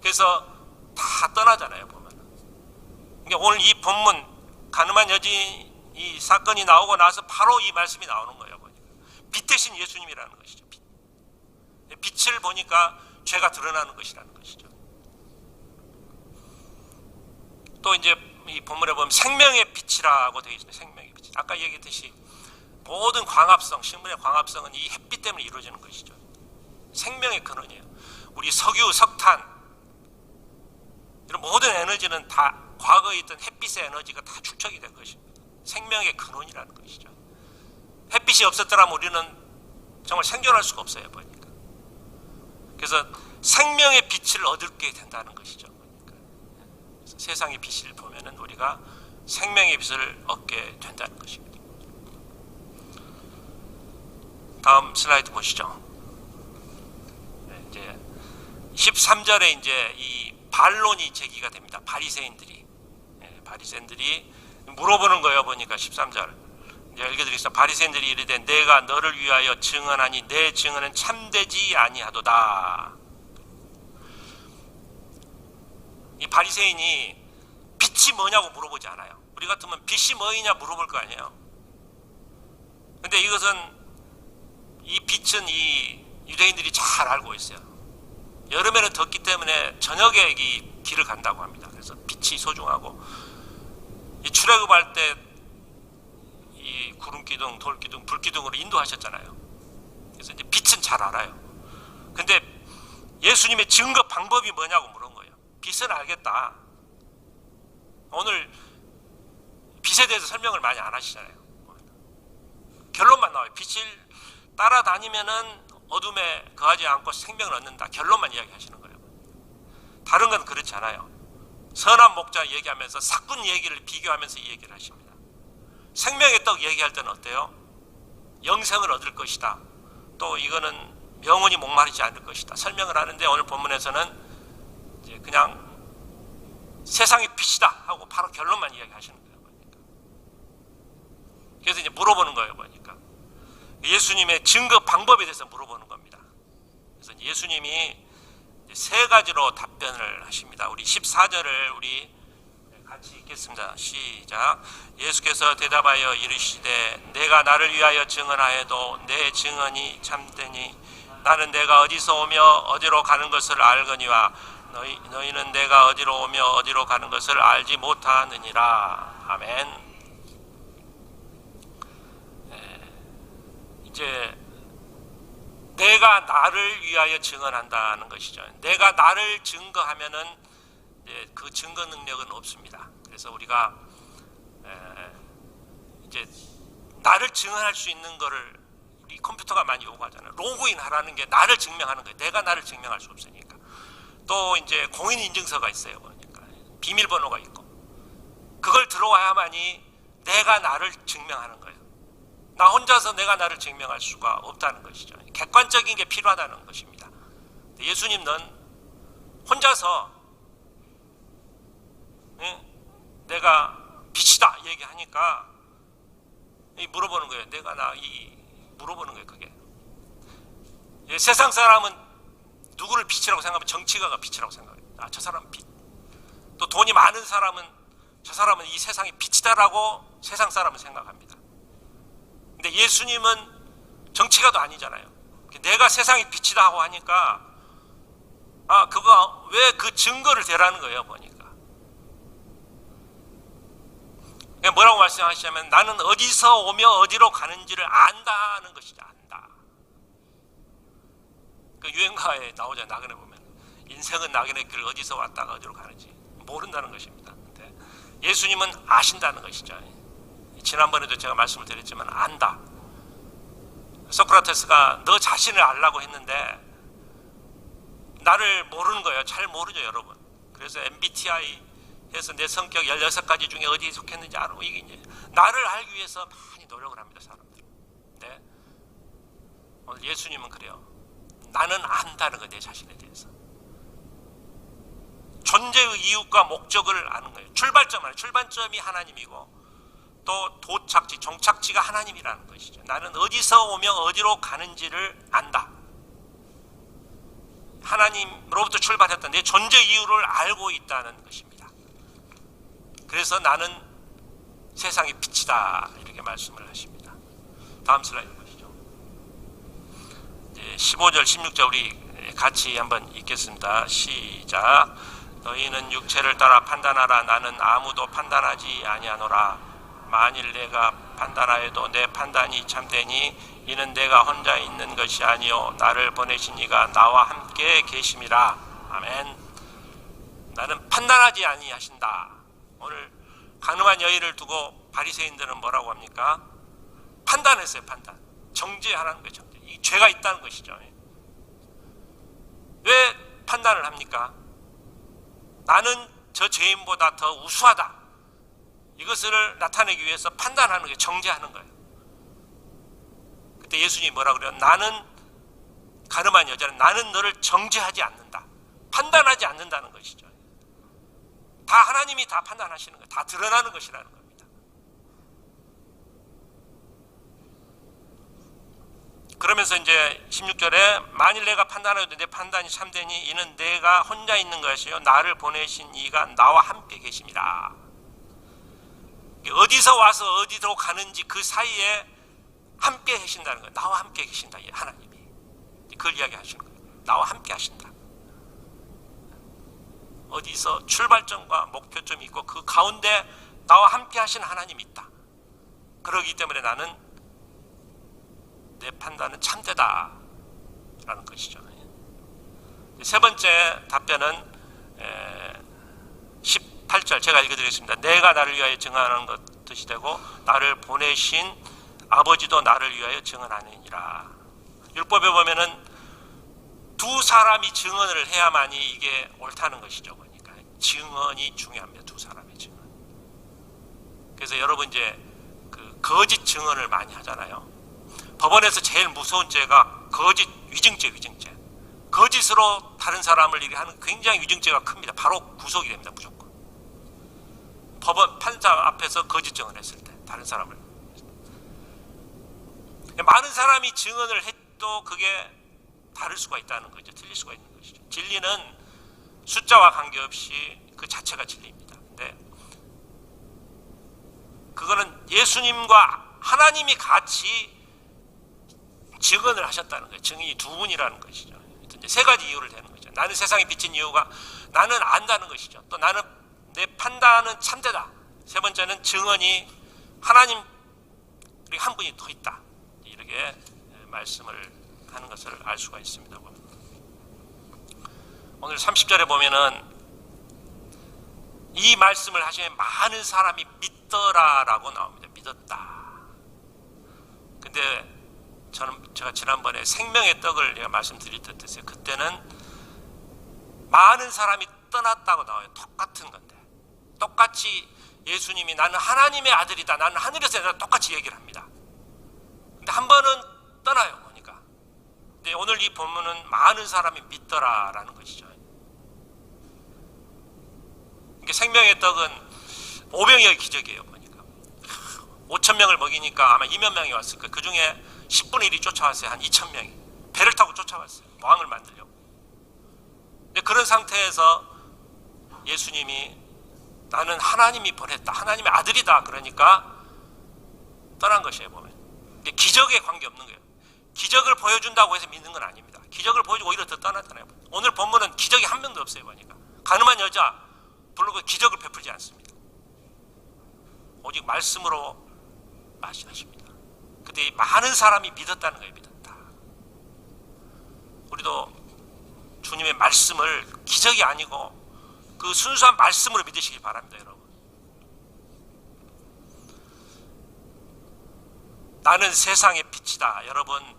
그래서 다 떠나잖아요. 보면. 그러니까 오늘 이 본문 가늠한 여지 이 사건이 나오고 나서 바로 이 말씀이 나오는 거예요. 보니까 빛 대신 예수님이라는 것이죠. 빛을 보니까 죄가 드러나는 것이라는 것이죠. 또 이제 이 본문에 보면 생명의 빛이라고 되어 있습니다. 생명의 빛. 아까 얘기했듯이 모든 광합성, 식물의 광합성은 이 햇빛 때문에 이루어지는 것이죠. 생명의 근원이에요. 우리 석유, 석탄 이런 모든 에너지는 다 과거에 있던 햇빛의 에너지가 다 축적이 된 것입니다. 생명의 근원이라는 것이죠. 햇빛이 없었더라면 우리는 정말 생존할 수가 없어요. 보니까. 그래서 생명의 빛을 얻게 된다는 것이죠. 그래서 세상의 빛을 보면은 우리가 생명의 빛을 얻게 된다는 것입니다. 다음 슬라이드 보시죠. 이제 13절에 이제 이 반론이 제기가 됩니다. 바리새인들이 물어보는 거예요. 보니까 13절 이제 읽어드리겠습니다. 바리새인들이 이르되 내가 너를 위하여 증언하니 내 증언은 참되지 아니하도다. 이 바리새인이 빛이 뭐냐고 물어보지 않아요. 우리 같으면 빛이 뭐이냐 물어볼 거 아니에요. 근데 이것은 이 빛은 이 유대인들이 잘 알고 있어요. 여름에는 덥기 때문에 저녁에 이 길을 간다고 합니다. 그래서 빛이 소중하고 이 출애굽할 때 이 구름기둥, 돌기둥, 불기둥으로 인도하셨잖아요. 그래서 이제 빛은 잘 알아요. 근데 예수님의 증거 방법이 뭐냐고 물은 거예요. 빛은 알겠다. 오늘 빛에 대해서 설명을 많이 안 하시잖아요. 결론만 나와요. 빛을 따라다니면은 어둠에 거하지 않고 생명을 얻는다. 결론만 이야기하시는 거예요. 다른 건 그렇지 않아요. 선한 목자 얘기하면서 사꾼 얘기를 비교하면서 이 얘기를 하십니다. 생명의 떡 얘기할 때는 어때요? 영생을 얻을 것이다. 또 이거는 영원히 목마르지 않을 것이다. 설명을 하는데 오늘 본문에서는 이제 그냥 세상의 빛이다 하고 바로 결론만 이야기하시는 거예요. 보니까. 그래서 이제 물어보는 거예요. 보니까 예수님의 증거 방법에 대해서 물어보는 겁니다. 그래서 예수님이 세 가지로 답변을 하십니다. 우리 14절을 우리 같이 읽겠습니다. 시작. 예수께서 대답하여 이르시되 내가 나를 위하여 증언하여도 내 증언이 참되니 나는 내가 어디서 오며 어디로 가는 것을 알거니와 너희는 내가 어디로 오며 어디로 가는 것을 알지 못하느니라. 아멘. 이제 내가 나를 위하여 증언한다는 것이죠. 내가 나를 증거하면은 그 증거 능력은 없습니다. 그래서 우리가 이제 나를 증언할 수 있는 거를 우리 컴퓨터가 많이 요구하잖아요. 로그인 하라는 게 나를 증명하는 거예요. 내가 나를 증명할 수 없으니까. 또 이제 공인인증서가 있어요. 그러니까 비밀번호가 있고 그걸 들어와야만이 내가 나를 증명하는 거예요. 나 혼자서 내가 나를 증명할 수가 없다는 것이죠. 객관적인 게 필요하다는 것입니다. 예수님은 혼자서 내가 빛이다 얘기하니까 물어보는 거예요. 물어보는 거예요. 그게 세상 사람은 누구를 빛이라고 생각하면 정치가가 빛이라고 생각해요. 저 사람은 빛. 또 돈이 많은 사람은 저 사람은 이 세상이 빛이다라고 세상 사람은 생각합니다. 근데 예수님은 정치가도 아니잖아요. 내가 세상이 빛이다 하고 하니까 그거 왜 그 증거를 대라는 거예요. 보니까 뭐라고 말씀하시냐면 나는 어디서 오며 어디로 가는지를 안다는 것이죠. 안다. 그 유행가에 나오잖아요. 나그네 보면 인생은 나그네 길 어디서 왔다가 어디로 가는지 모른다는 것입니다. 근데 예수님은 아신다는 것이죠. 지난번에도 제가 말씀을 드렸지만 안다. 소크라테스가 너 자신을 알라고 했는데 나를 모르는 거예요. 잘 모르죠, 여러분. 그래서 MBTI에서 내 성격 16가지 중에 어디에 속했는지 알고 이게 이제 나를 알기 위해서 많이 노력을 합니다, 사람들. 네. 오늘 예수님은 그래요. 나는 안다는 거예요, 내 자신에 대해서. 존재의 이유과 목적을 아는 거예요. 출발점이 하나님이고 또 도착지, 종착지가 하나님이라는 것이죠. 나는 어디서 오며 어디로 가는지를 안다. 하나님으로부터 출발했던 내 존재 이유를 알고 있다는 것입니다. 그래서 나는 세상의 빛이다 이렇게 말씀을 하십니다. 다음 슬라이드 보시죠. 15절, 16절 우리 같이 한번 읽겠습니다. 시작. 너희는 육체를 따라 판단하라. 나는 아무도 판단하지 아니하노라. 만일 내가 판단하여도 내 판단이 참되니 이는 내가 혼자 있는 것이 아니요 나를 보내신 이가 나와 함께 계심이라. 아멘. 나는 판단하지 아니하신다. 오늘 가늠한 여인을 두고 바리새인들은 뭐라고 합니까? 판단했어요. 판단. 정죄하라는 거예요. 정죄. 이 죄가 있다는 것이죠. 왜 판단을 합니까? 나는 저 죄인보다 더 우수하다. 이것을 나타내기 위해서 판단하는 게 정죄하는 거예요. 그때 예수님이 뭐라 그래요? 나는 가늠한 여자는 나는 너를 정죄하지 않는다. 판단하지 않는다는 것이죠. 다 하나님이 다 판단하시는 거예요. 다 드러나는 것이라는 겁니다. 그러면서 이제 16절에 만일 내가 판단하여도 내 판단이 참되니 이는 내가 혼자 있는 것이요 나를 보내신 이가 나와 함께 계심이라. 어디서 와서 어디로 가는지 그 사이에 함께 계신다는 거예요. 나와 함께 계신다. 하나님이. 그걸 이야기하시는 거예요. 나와 함께 하신다. 어디서 출발점과 목표점이 있고 그 가운데 나와 함께 하신 하나님이 있다. 그러기 때문에 나는 내 판단은 참되다 라는 것이죠. 세 번째 답변은 18절 제가 읽어드리겠습니다. 내가 나를 위하여 증언하는 것 뜻이 되고 나를 보내신 아버지도 나를 위하여 증언하느니라. 율법에 보면은 두 사람이 증언을 해야만이 이게 옳다는 것이죠. 그러니까 증언이 중요합니다. 두 사람의 증언. 그래서 여러분 이제 그 거짓 증언을 많이 하잖아요. 법원에서 제일 무서운 죄가 거짓 위증죄. 거짓으로 다른 사람을 이렇게 하는 굉장히 위증죄가 큽니다. 바로 구속이 됩니다. 무조건. 법원 판사 앞에서 거짓 증언했을 때 다른 사람을 많은 사람이 증언을 해도 그게 다를 수가 있다는 거죠. 틀릴 수가 있는 것이죠. 진리는 숫자와 관계없이 그 자체가 진리입니다. 근데 그거는 예수님과 하나님이 같이 증언을 하셨다는 거예요. 증인이 두 분이라는 것이죠. 이제 세 가지 이유를 대는 거죠. 나는 세상에 비친 이유가 나는 안다는 것이죠. 또 나는 내 판단은 참되다. 세 번째는 증언이 하나님 한 분이 더 있다. 이렇게 말씀을 하는 것을 알 수가 있습니다. 오늘 30절에 보면은 이 말씀을 하시면 많은 사람이 믿더라라고 나옵니다. 믿었다. 근데 제가 지난번에 생명의 떡을 제가 말씀드렸듯이 그때는 많은 사람이 떠났다고 나와요. 똑같은 건데 똑같이 예수님이 나는 하나님의 아들이다. 나는 하늘에서 내가 똑같이 얘기를 합니다. 근데 한 번은 떠나요. 보니까. 근데 오늘 이 본문은 많은 사람이 믿더라라는 것이죠. 이게 생명의 떡은 오병이어의 기적이에요. 보니까 5,000명을 먹이니까 아마 2만 명이 왔을 거예요. 그 중에 10분의 1이 쫓아왔어요. 한 2,000명이 배를 타고 쫓아왔어요. 왕을 만들려고. 근데 그런 상태에서 예수님이 나는 하나님이 보냈다, 하나님의 아들이다, 그러니까 떠난 것이에요. 보면 기적에 관계없는 거예요. 기적을 보여준다고 해서 믿는 건 아닙니다. 기적을 보여주고 오히려 더 떠났잖아요. 오늘 본문은 기적이 한 명도 없어요. 보니까 가늠한 여자 불르고 기적을 베풀지 않습니다. 오직 말씀으로 말씀하십니다. 그때 많은 사람이 믿었다는 거예요. 믿었다. 우리도 주님의 말씀을 기적이 아니고 그 순수한 말씀으로 믿으시기 바랍니다. 여러분, 나는 세상의 빛이다. 여러분,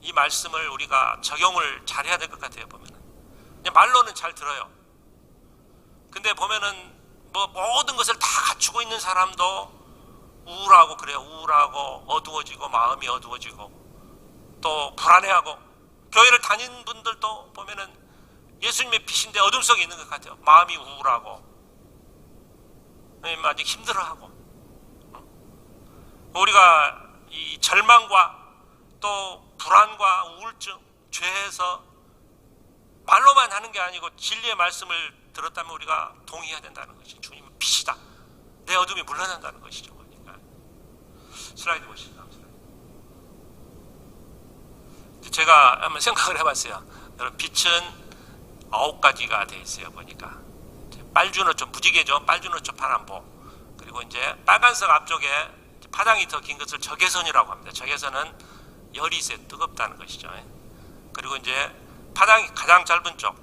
이 말씀을 우리가 적용을 잘해야 될 것 같아요. 보면은 그냥 말로는 잘 들어요. 근데 보면은 뭐 모든 것을 다 갖추고 있는 사람도 우울하고 그래요. 우울하고 어두워지고 마음이 어두워지고 또 불안해하고, 교회를 다니는 분들도 보면은 예수님의 빛인데 어둠 속에 있는 것 같아요. 마음이 우울하고 아직 힘들어하고. 우리가 이 절망과 또 불안과 우울증, 죄에서 말로만 하는 게 아니고 진리의 말씀을 들었다면 우리가 동의해야 된다는 것이, 주님은 빛이다, 내 어둠이 물러난다는 것이죠. 그러니까 슬라이드 보시죠. 제가 한번 생각을 해봤어요. 여러분, 빛은 9가지가 되어 있어요. 보니까 빨주노초, 무지개죠. 빨주노초 파란보, 그리고 이제 빨간색 앞쪽에 파장이 더 긴 것을 적외선이라고 합니다. 적외선은 열이 있어요. 뜨겁다는 것이죠. 그리고 이제 파장이 가장 짧은 쪽,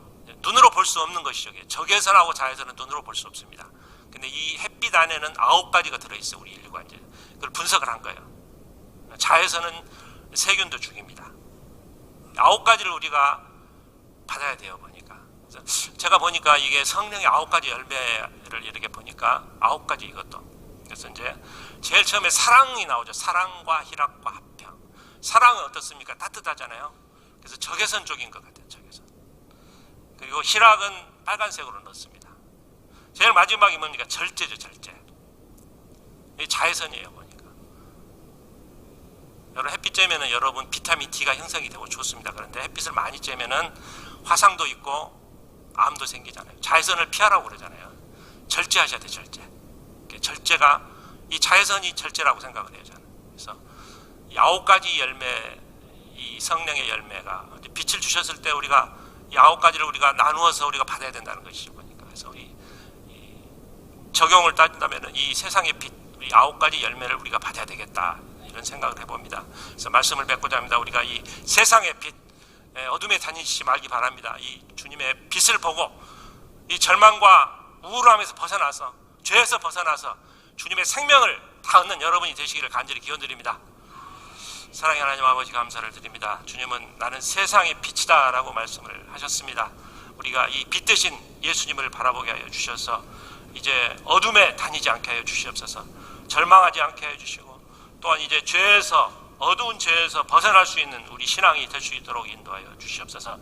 눈으로 볼 수 없는 것이죠. 적외선하고 자외선은 눈으로 볼 수 없습니다. 근데 이 햇빛 안에는 9가지가 들어있어요. 우리 인류가 이제 그걸 분석을 한 거예요. 자외선은 세균도 죽입니다. 9가지를 우리가 받아야 돼요. 보니까 그래서 제가 보니까 이게 성령의 9가지 열매를 이렇게 보니까 9가지 이것도. 그래서 이제 제일 처음에 사랑이 나오죠. 사랑과 희락과 합평. 사랑은 어떻습니까? 따뜻하잖아요. 그래서 적외선 쪽인 것 같아요. 적외선. 그리고 희락은 빨간색으로 넣습니다. 제일 마지막이 뭡니까? 절제죠. 절제. 이 자외선이에요. 보니까 여러분, 햇빛 쬐면은 여러분 비타민 D가 형성이 되고 좋습니다. 그런데 햇빛을 많이 쬐면은 화상도 있고 암도 생기잖아요. 자외선을 피하라고 그러잖아요. 절제하셔야 돼요. 절제. 절제가, 이 자외선이 절제라고 생각을 해요. 저는. 그래서 이 9가지 열매, 이 성령의 열매가 빛을 주셨을 때 우리가 이 9가지를 우리가 나누어서 우리가 받아야 된다는 것이죠. 그러니까 그래서 우리 적용을 따진다면 이 세상의 빛, 이 9가지 열매를 우리가 받아야 되겠다, 이런 생각을 해봅니다. 그래서 말씀을 맺고자 합니다. 우리가 이 세상의 빛, 어둠에 다니지 말기 바랍니다. 이 주님의 빛을 보고 이 절망과 우울함에서 벗어나서, 죄에서 벗어나서 주님의 생명을 다 얻는 여러분이 되시기를 간절히 기원드립니다. 사랑의 하나님 아버지, 감사를 드립니다. 주님은 나는 세상의 빛이다 라고 말씀을 하셨습니다. 우리가 이 빛 대신 예수님을 바라보게 하여 주셔서 이제 어둠에 다니지 않게 하여 주시옵소서. 절망하지 않게 하여 주시고, 또한 이제 죄에서, 어두운 죄에서 벗어날 수 있는 우리 신앙이 될 수 있도록 인도하여 주시옵소서.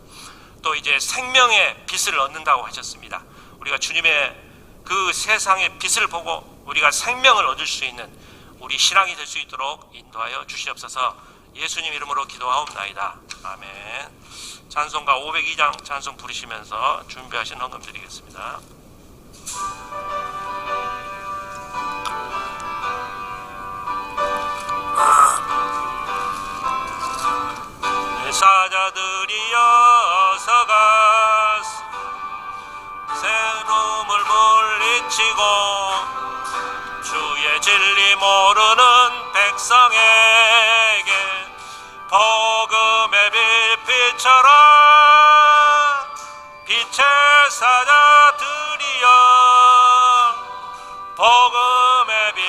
또 이제 생명의 빛을 얻는다고 하셨습니다. 우리가 주님의 그 세상의 빛을 보고 우리가 생명을 얻을 수 있는 우리 신앙이 될 수 있도록 인도하여 주시옵소서. 예수님 이름으로 기도하옵나이다. 아멘. 찬송가 502장 찬송 부르시면서 준비하신 헌금 드리겠습니다. 내 사자들이여 서가스, 새놈을 물리치고 주의 진리 모르는 백성에게 복음의 빛 비춰라. 빛의 사자들이여 복음의 빛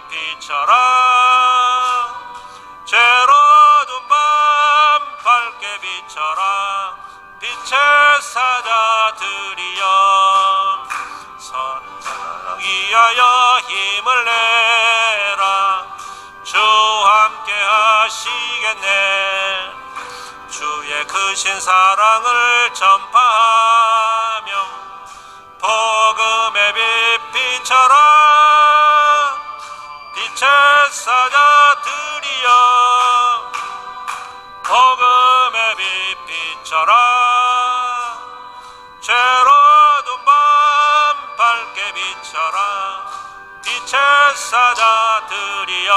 비춰라. 죄로 어두운 밤 밝게 비춰라. 빛의 사자들이여 선을 위하여 힘을 내라. 주 함께 하시겠네. 주의 크신 사랑을 전파하며 복음의 빛 비춰라. 비춰라. 죄로둔 밤 밝게 비춰라. 빛의 사자들이여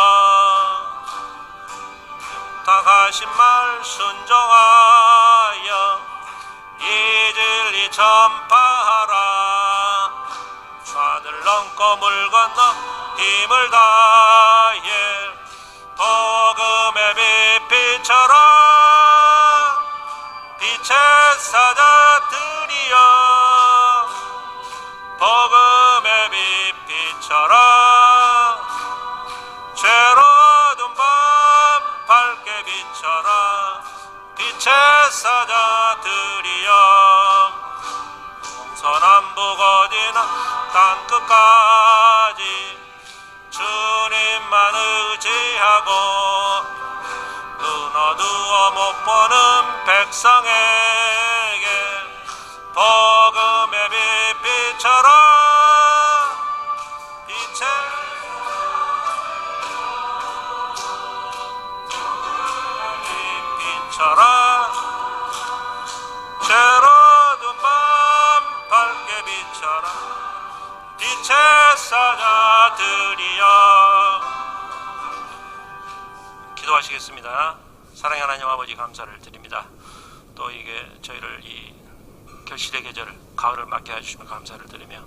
부탁하신 말 순종하여 이 진리 전파하라. 산을 넘고 물 건너 힘을 다해 복음의 빛 비춰라. 빛의 사자들이여 복음의 빛 비춰라. 죄로둔 밤 밝게 비춰라. 빛의 사자들이여 동서남북 어디나 땅끝까지 주님만 의지하고 눈 어두워 못 보는 백성에게 복음의 빛 비춰라. 빛의 빛 비춰라. 죄로둔 밤 밝게 비춰라. 빛의 사자들이여. 기도하시겠습니다. 사랑의 하나님 아버지 감사를 드립니다. 또 이게 저희를 이 결실의 계절 가을을 맞게 해주시면 감사를 드리며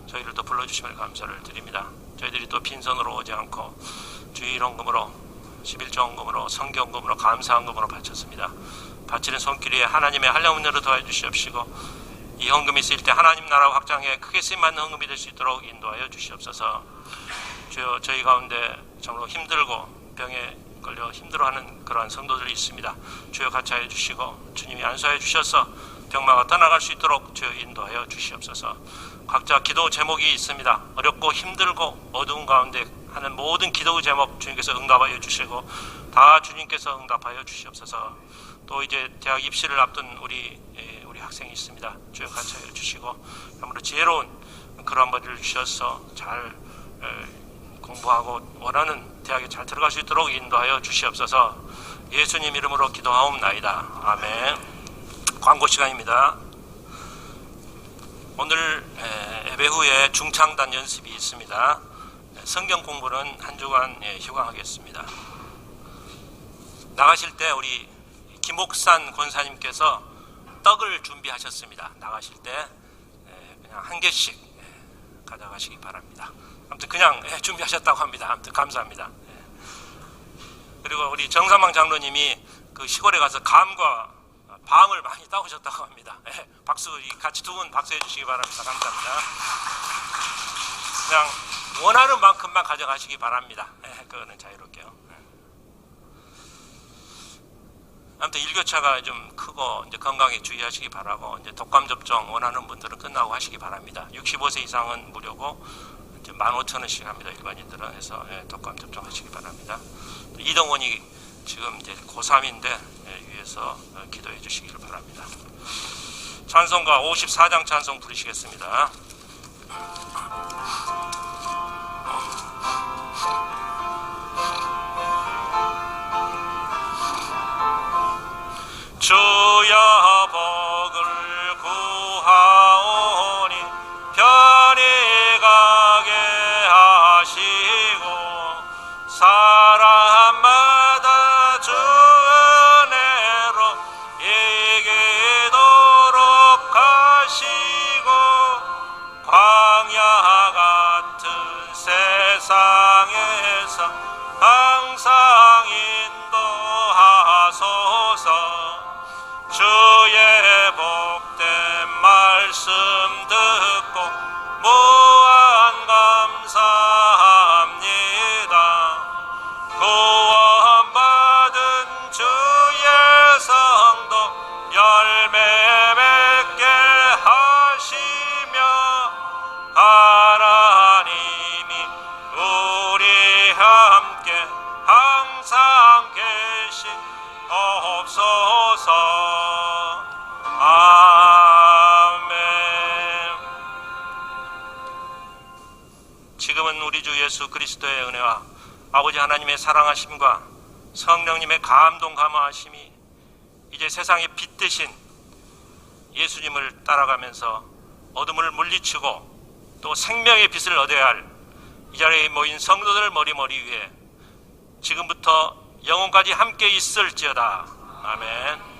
저희를 또 불러주시면 감사를 드립니다. 저희들이 또 빈손으로 오지 않고 주일헌금으로 11조헌금으로 성경금으로 감사헌금으로 바쳤습니다. 바치는 손길에 하나님의 한량 은혜로 더해 주시옵시고 이 헌금이 쓰일 때 하나님 나라 확장에 크게 쓰임받는 헌금이 될 수 있도록 인도하여 주시옵소서. 주여 저희 가운데 정말 힘들고 병에 걸려 힘들어하는 그러한 성도들이 있습니다. 주여 같이하여 주시고 주님이 안수하여 주셔서 병마가 떠나갈 수 있도록 주여 인도하여 주시옵소서. 각자 기도 제목이 있습니다. 어렵고 힘들고 어두운 가운데 하는 모든 기도의 제목 주님께서 응답하여 주시고 다 주님께서 응답하여 주시옵소서. 또 이제 대학 입시를 앞둔 우리 학생이 있습니다. 주여 같이하여 주시고 아무로 지혜로운 그런 머리를 주셔서 잘 공부하고 원하는 대학에 잘 들어갈 수 있도록 인도하여 주시옵소서. 예수님 이름으로 기도하옵나이다. 아멘. 광고 시간입니다. 오늘 예배 후에 중창단 연습이 있습니다. 성경 공부는 한 주간 휴강하겠습니다. 나가실 때 우리 김옥산 권사님께서 떡을 준비하셨습니다. 나가실 때 그냥 한 개씩 가져가시기 바랍니다. 아무튼 그냥 준비하셨다고 합니다. 아무튼 감사합니다. 그리고 우리 정사망 장로님이 그 시골에 가서 감과 밤을 많이 따오셨다고 합니다. 박수 같이 두 분 박수해 주시기 바랍니다. 감사합니다. 그냥 원하는 만큼만 가져가시기 바랍니다. 그거는 자유롭게요. 아무튼 일교차가 좀 크고 이제 건강에 주의하시기 바라고 이제 독감 접종 원하는 분들은 끝나고 하시기 바랍니다. 65세 이상은 무료고 이제 15,000원씩 합니다. 일반인들은 해서 독감 접종하시기 바랍니다. 이동원이 지금 이제 고3인데 위에서 기도해 주시기를 바랍니다. 찬송가 54장 찬송 부르시겠습니다. 주여 복을 구하오니 편히 가게 하시고 사람마다 주 은혜로 이기도록 하시고 광야 같은 세상에서 항상 인도하소서. 주의 복된 말씀 듣고 무한 감사합니다. 구원받은 주의 성도 열매 맺게 하시며 하나님이 우리 함께 항상 계시옵소서. 아멘. 지금은 우리 주 예수 그리스도의 은혜와 아버지 하나님의 사랑하심과 성령님의 감동 감화하심이 이제 세상의 빛 대신 예수님을 따라가면서 어둠을 물리치고 또 생명의 빛을 얻어야 할 이 자리에 모인 성도들 머리 위에 지금부터 영혼까지 함께 있을지어다. 아멘.